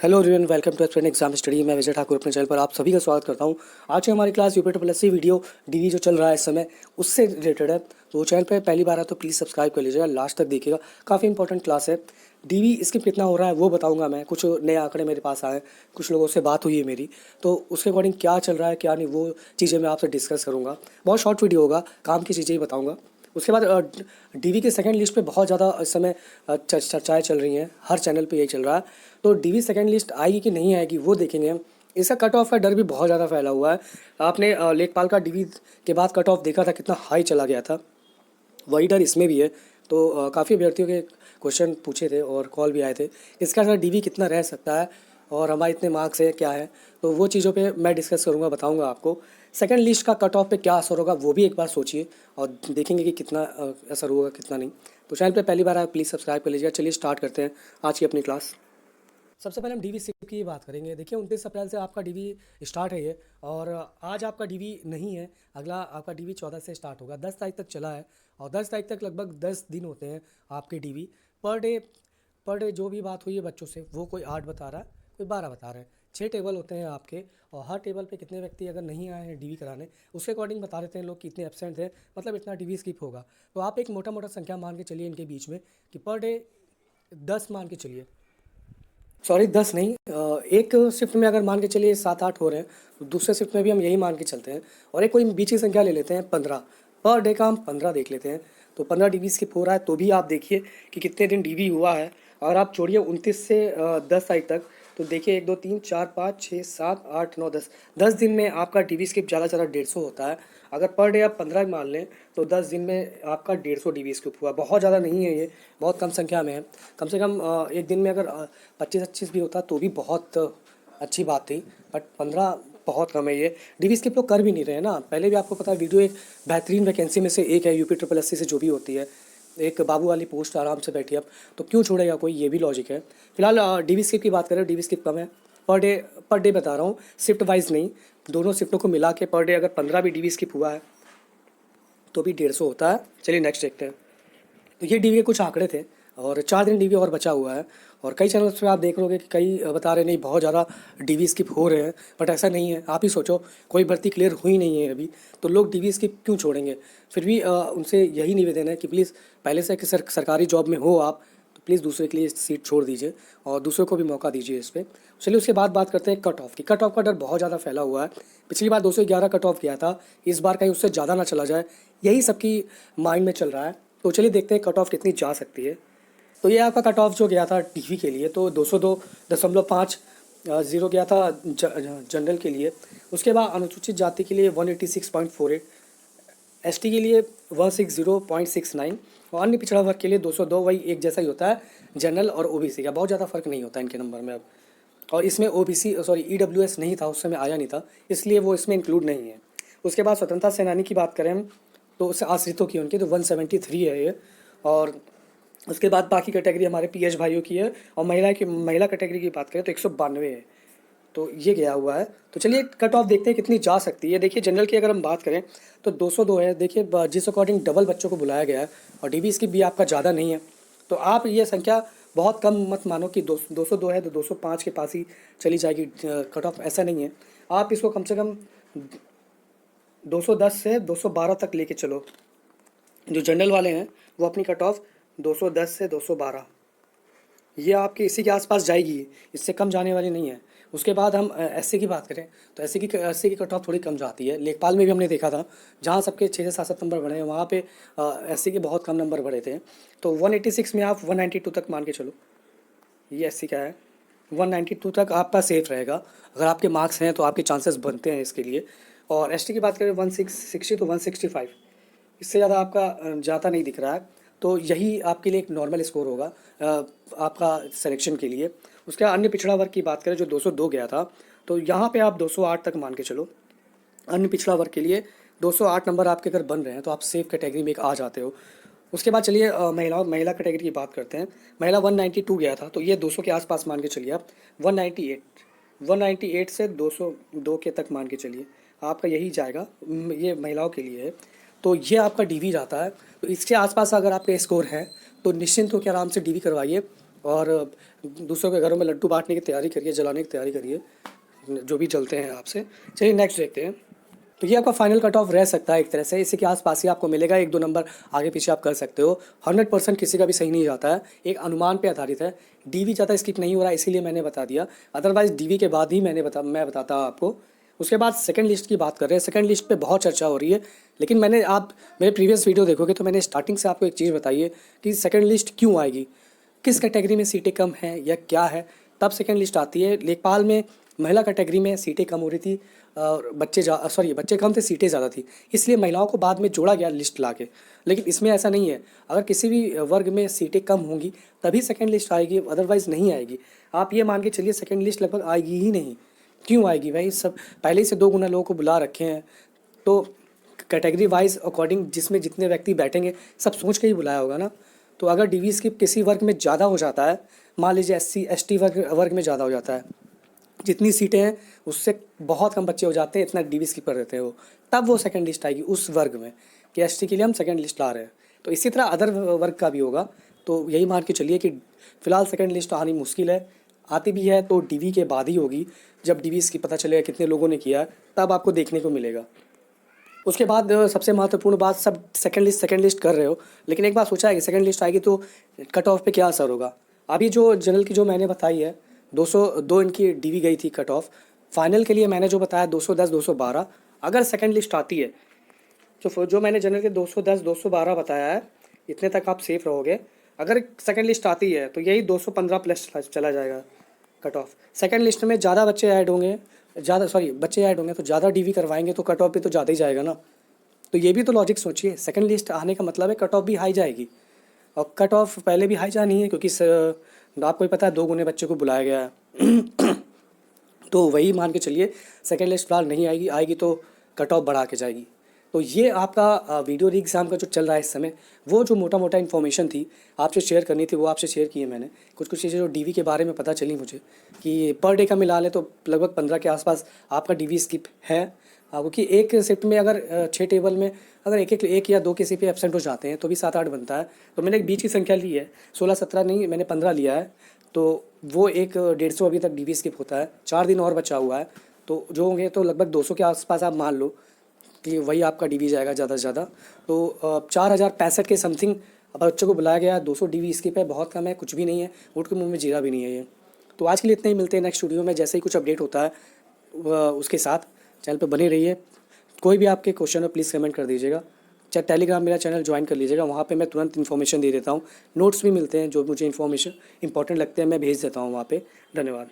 Hello everyone, welcome to explain exam study. मैं विजय ठाकुर अपने channel पर आप सभी का स्वागत करता हूं। आज की हमारी class UP triple S C video डीवी जो चल रहा है इस समय उससे रिलेटेड है। तो चैनल पे पहली बार है तो प्लीज़ सब्सक्राइब कर लीजिएगा, लास्ट तक देखिएगा, काफ़ी इंपॉर्टेंट क्लास है। डीवी स्किप कितना हो रहा है वो बताऊंगा मैं। कुछ नए आंकड़े मेरे पास आए, कुछ लोगों से बात हुई है मेरी, तो उसके अकॉर्डिंग क्या चल रहा है क्या नहीं वो चीज़ें मैं आपसे डिस्कस करूँगा। बहुत शॉर्ट वीडियो होगा, काम की चीज़ें ही बताऊँगा। उसके बाद डीवी के सेकंड लिस्ट पे बहुत ज़्यादा इस समय चर्चाएँ चल रही हैं, हर चैनल पे यही चल रहा है। तो डीवी सेकंड लिस्ट आएगी कि नहीं आएगी वो देखेंगे हम। इसका कट ऑफ का डर भी बहुत ज़्यादा फैला हुआ है। आपने लेखपाल का डीवी के बाद कट ऑफ देखा था, कितना हाई चला गया था। वही डर इसमें भी है। तो काफ़ी अभ्यर्थियों के क्वेश्चन पूछे थे और कॉल भी आए थे, इसका सर डीवी कितना रह सकता है और हमारे इतने मार्क्स है क्या है। तो वो चीज़ों पे मैं डिस्कस करूँगा, बताऊँगा आपको। सेकंड लिस्ट का कट ऑफ पे क्या असर होगा वो भी एक बार सोचिए और देखेंगे कि कितना असर होगा कितना नहीं। तो चैनल पे पहली बार आए प्लीज़ सब्सक्राइब कर लीजिएगा। चलिए स्टार्ट करते हैं आज की अपनी क्लास। सबसे पहले हम डीवी स्किप की बात करेंगे। देखिए 29 अप्रैल से आपका डीवी स्टार्ट है ये, और आज आपका डीवी नहीं है। अगला आपका डीवी 14 से स्टार्ट होगा, 10 तारीख तक चला है और 10 तारीख तक लगभग 10 दिन होते हैं आपके डीवी। पर डे जो भी बात हुई है बच्चों से वो कोई 8 बता रहा है, कोई 12 बता रहा है। 6 टेबल होते हैं आपके और हर टेबल पे कितने व्यक्ति अगर नहीं आए हैं डीवी कराने उसके अकॉर्डिंग बता देते हैं लोग कितने एब्सेंट थे, मतलब इतना डीवी स्किप होगा। तो आप एक मोटा मोटा संख्या मान के चलिए इनके बीच में कि पर डे 10 मान के चलिए, सॉरी 10 नहीं, एक शिफ्ट में अगर मान के चलिए 7-8 हो रहे हैं तो दूसरे शिफ्ट में भी हम यही मान के चलते हैं। और एक कोई बीच की संख्या ले लेते हैं 15, पर डे का हम 15 देख लेते हैं। तो 15 डीवी स्किप हो रहा है तो भी आप देखिए कि कितने दिन डीवी हुआ है। और आप छोड़िए 29 से 10 तारीख तक, तो देखिए 1 2 3 4 5 6 7 8 9 10, 10 दिन में आपका डीवी स्किप ज़्यादा से ज़्यादा 150 होता है। अगर पर डे आप 15 मान लें तो 10 दिन में आपका 150 डीवी स्किप हुआ। बहुत ज़्यादा नहीं है ये, बहुत कम संख्या में है। कम से कम एक दिन में अगर 25-25 भी होता तो भी बहुत अच्छी बात थी, बट 15 बहुत कम है ये। डीवी स्किप लोग कर भी नहीं रहे हैं ना। पहले भी आपको पता है वीडियो एक बेहतरीन वैकेंसी में से एक है, यूपी ट्रिपल एस सी से जो भी होती है, एक बाबू वाली पोस्ट आराम से बैठी अब, तो क्यों छोड़ेगा कोई, ये भी लॉजिक है। फिलहाल डीवी स्किप की बात करें, डीवी स्किप कम है। पर डे बता रहा हूँ, शिफ्ट वाइज नहीं, दोनों शिफ्टों को मिला के पर डे अगर 15 भी डीवी स्किप हुआ है तो भी 150 होता है। चलिए नेक्स्ट देखते हैं। तो ये डीवी के कुछ आंकड़े थे और 4 दिन डीवी और बचा हुआ है। और कई चैनल्स पे आप देख लोगे कि कई बता रहे नहीं बहुत ज़्यादा डीवी स्किप हो रहे हैं, बट ऐसा नहीं है। आप ही सोचो, कोई भर्ती क्लियर हुई नहीं है अभी, तो लोग डीवी स्किप क्यों छोड़ेंगे। फिर भी उनसे यही निवेदन है कि प्लीज़ पहले से कि सरकारी जॉब में हो आप, तो प्लीज़ दूसरे के लिए सीट छोड़ दीजिए और दूसरों को भी मौका दीजिए इस पर। चलिए उसके बाद बात करते हैं कट ऑफ की। कट ऑफ का डर बहुत ज़्यादा फैला हुआ है। पिछली बार 211 कट ऑफ किया था, इस बार कहीं उससे ज़्यादा ना चला जाए, यही सबकी माइंड में चल रहा है। तो चलिए देखते हैं कट ऑफ कितनी जा सकती है। तो ये आपका कट ऑफ जो गया था डीवी के लिए तो 202.5 ज़ीरो गया था जनरल के लिए। उसके बाद अनुसूचित जाति के लिए 186.48, एसटी के लिए 160.69 और अन्य पिछड़ा वर्ग के लिए 202। वही एक जैसा ही होता है जनरल और ओबीसी का, बहुत ज़्यादा फर्क नहीं होता इनके नंबर में अब। और इसमें ओबीसी सॉरी ईडब्ल्यूएस नहीं था उस समय, आया नहीं था, इसलिए वो इसमें इंक्लूड नहीं है। उसके बाद स्वतंत्रता सेनानी की बात करें हम तो उससे आश्रितों की उनकी तो 173 है ये। और उसके बाद बाकी कैटेगरी हमारे पीएच भाइयों की है। और महिला कैटेगरी की बात करें तो 192 है। तो ये गया हुआ है। तो चलिए कट ऑफ देखते हैं कितनी जा सकती है। देखिए जनरल की अगर हम बात करें तो 202 है। देखिए जिस अकॉर्डिंग डबल बच्चों को बुलाया गया है और डीबी इसकी भी आपका ज़्यादा नहीं है, तो आप ये संख्या बहुत कम मत मानो कि 202 है तो 205 के पास ही चली जाएगी कट ऑफ, ऐसा नहीं है। आप इसको कम से कम 210 से 212 तक लेके चलो। जो जनरल वाले हैं वो अपनी कट ऑफ 210 से 212, ये आपके इसी के आसपास जाएगी, इससे कम जाने वाली नहीं है। उसके बाद हम एससी की बात करें तो एससी की कट ऑफ थोड़ी कम जाती है। लेखपाल में भी हमने देखा था, जहाँ सबके 6 से 7 नंबर बढ़े हैं वहाँ पे एससी के बहुत कम नंबर बढ़े थे। तो 186 में आप 192 तक मान के चलो, ये एससी का है। 192 तक आपका सेफ रहेगा, अगर आपके मार्क्स हैं तो आपके चांसेस बनते हैं इसके लिए। और एसटी की बात करें 160 तो 165, इससे ज़्यादा आपका ज़्यादा नहीं दिख रहा है। तो यही आपके लिए एक नॉर्मल स्कोर होगा आपका सिलेक्शन के लिए। उसके बाद अन्य पिछड़ा वर्ग की बात करें जो 202 गया था, तो यहाँ पे आप 208 तक मान के चलो। अन्य पिछड़ा वर्ग के लिए 208 नंबर आपके अगर बन रहे हैं तो आप सेफ कैटेगरी में एक आ जाते हो। उसके बाद चलिए महिला कैटेगरी की बात करते हैं। महिला 192 गया था तो ये 200 के आसपास मान के चलिए आप। 198 से 202 के तक मान के चलिए, आपका यही जाएगा, ये महिलाओं के लिए है। तो ये आपका डीवी जाता है। तो इसके आसपास अगर आपके स्कोर हैं तो निश्चिंत होकर आराम से डीवी करवाइए और दूसरों के घरों में लड्डू बांटने की तैयारी करिए, जलाने की तैयारी करिए, जो भी जलते हैं आपसे। चलिए नेक्स्ट देखते हैं। तो ये आपका फाइनल कट ऑफ रह सकता है एक तरह से, इसी के आसपास ही आपको मिलेगा, 1-2 नंबर आगे पीछे आप कर सकते हो। 100% किसी का भी सही नहीं जाता है, एक अनुमान पे आधारित है। डीवी ज़्यादा स्किप नहीं हो रहा है इसीलिए मैंने बता दिया, अदरवाइज़ डीवी के बाद ही मैं बताता आपको। उसके बाद सेकंड लिस्ट की बात कर रहे हैं। सेकंड लिस्ट पे बहुत चर्चा हो रही है, लेकिन मैंने आप मेरे प्रीवियस वीडियो देखोगे तो मैंने स्टार्टिंग से आपको एक चीज़ बताई है कि सेकंड लिस्ट क्यों आएगी, किस कैटेगरी में सीटें कम हैं या क्या है, तब सेकंड लिस्ट आती है। लेखपाल में महिला कैटेगरी में सीटें कम हो रही थी और बच्चे कम थे, सीटें ज़्यादा थी, इसलिए महिलाओं को बाद में जोड़ा गया लिस्ट ला के। लेकिन इसमें ऐसा नहीं है, अगर किसी भी वर्ग में सीटें कम होंगी तभी सेकंड लिस्ट आएगी, अदरवाइज़ नहीं आएगी। आप ये मान के चलिए सेकंड लिस्ट लगभग आएगी ही नहीं। क्यों आएगी भाई, सब पहले ही से 2 गुना लोगों को बुला रखे हैं, तो कैटेगरी वाइज अकॉर्डिंग जिसमें जितने व्यक्ति बैठेंगे सब सोच के ही बुलाया होगा ना। तो अगर डीवी स्किप किसी वर्ग में ज़्यादा हो जाता है, मान लीजिए SC ST वर्ग में ज़्यादा हो जाता है, जितनी सीटें हैं उससे बहुत कम बच्चे हो जाते हैं, इतना डीवी स्किप कर देते हैं वो, तब वो सेकंड लिस्ट आएगी उस वर्ग में कि ST के लिए हम सेकंड लिस्ट ला रहे हैं। तो इसी तरह अदर वर्ग का भी होगा। तो यही मान के चलिए कि फ़िलहाल सेकंड लिस्ट आनी मुश्किल है, आती भी है तो डीवी के बाद ही होगी, जब डीवी की पता चलेगा कितने लोगों ने किया तब आपको देखने को मिलेगा। उसके बाद सबसे महत्वपूर्ण बात, सब सेकंड लिस्ट कर रहे हो, लेकिन एक बात सोचा है कि सेकंड लिस्ट आएगी तो कट ऑफ पे क्या असर होगा। अभी जो जनरल की जो मैंने बताई है 202 इनकी डीवी गई थी कट ऑफ। फाइनल के लिए मैंने जो बताया 210 212, अगर सेकंड लिस्ट आती है तो जो मैंने जनरल के 210 212 बताया है, इतने तक आप सेफ रहोगे। अगर सेकंड लिस्ट आती है तो यही 215 प्लस चला जाएगा कट ऑफ। सेकंड लिस्ट में ज़्यादा बच्चे ऐड होंगे, बच्चे ऐड होंगे तो ज़्यादा डीवी करवाएंगे तो कट ऑफ पे तो ज़्यादा ही जाएगा ना। तो ये भी तो लॉजिक सोचिए, सेकंड लिस्ट आने का मतलब है कट ऑफ भी हाई जाएगी, और कट ऑफ पहले भी हाई जानी है क्योंकि आपको ही पता है 2 गुने बच्चे को बुलाया गया है। तो वही मान के चलिए सेकंड लिस्ट फिलहाल नहीं आएगी, आएगी तो कट ऑफ बढ़ा के जाएगी। तो ये आपका वीडियो री एग्ज़ाम का जो चल रहा है इस समय, वो जो मोटा मोटा इन्फॉर्मेशन थी आपसे शेयर करनी थी वो आपसे शेयर की है मैंने। कुछ चीज़ें जो डीवी के बारे में पता चली मुझे कि पर डे का मिला लें तो लगभग 15 के आसपास आपका डीवी स्किप है। क्योंकि एक शिफ्ट में अगर 6 टेबल में अगर एक या 2 किसी पे एब्सेंट हो जाते हैं तो भी 7-8 बनता है। तो मैंने एक बीच की संख्या ली है, 16-17 नहीं, मैंने 15 लिया है। तो वो एक 150 अभी तक डीवी स्किप होता है, 4 दिन और बचा हुआ है, तो जो होंगे तो लगभग 200 के आसपास आप मान लो कि वही आपका डीवी जाएगा ज़्यादा से ज़्यादा। तो 4065 के समथिंग अब बच्चों को बुलाया गया है। 200 डीवी स्किप है, बहुत कम है, कुछ भी नहीं है, ऊँट के मुँह में जीरा भी नहीं है ये। तो आज के लिए इतना ही, मिलते हैं नेक्स्ट वीडियो में। जैसे ही कुछ अपडेट होता है उसके साथ चैनल पे बने रहिए। कोई भी आपके क्वेश्चन हो प्लीज़ कमेंट कर दीजिएगा। चाहे टेलीग्राम मेरा चैनल ज्वाइन कर लीजिएगा, वहाँ पे मैं तुरंत इन्फॉर्मेशन दे देता हूँ। नोट्स भी मिलते हैं, जो मुझे इन्फॉर्मेशन इंपॉर्टेंट लगते हैं मैं भेज देता हूँ वहाँ पे। धन्यवाद।